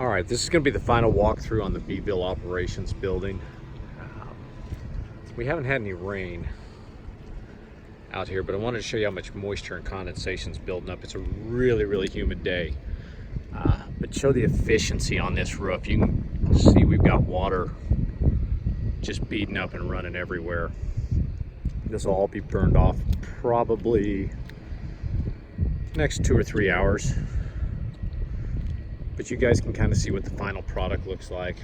All right, this is going to be the final walkthrough on the Beeville Operations Building. We haven't had any rain out here, but I wanted to show you how much moisture and condensation is building up. It's a really humid day. But show the efficiency on this roof. You can see we've got water just beating up and running everywhere. This will all be burned off probably next 2 or 3 hours. But you guys can kind of see what the final product looks like.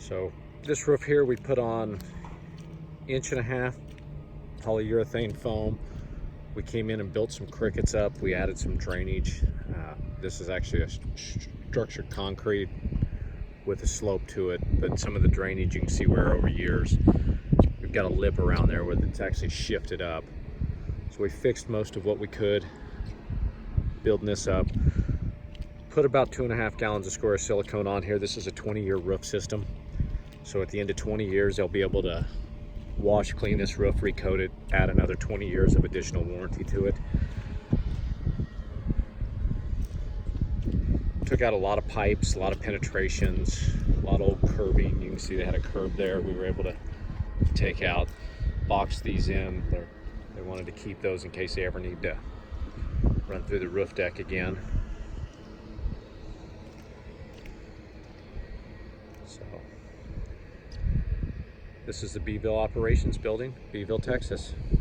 So this roof here we put on 1.5 inch polyurethane foam. We came in and built some crickets up. We added some drainage. This is actually a structured concrete with a slope to it, but some of the drainage you can see where over years we've got a lip around there where it's actually shifted up. So we fixed most of what we could building this up. Put about 2.5 gallons of square silicone on here. This is a 20-year roof system. So at the end of 20 years, they'll be able to wash, clean this roof, recoat it, add another 20 years of additional warranty to it. Took out a lot of pipes, a lot of penetrations, a lot of old curbing. You can see they had a curb there. We were able to take out, box these in. They wanted to keep those in case they ever need to run through the roof deck again. So this is the Beeville Operations Building, Beeville, Texas.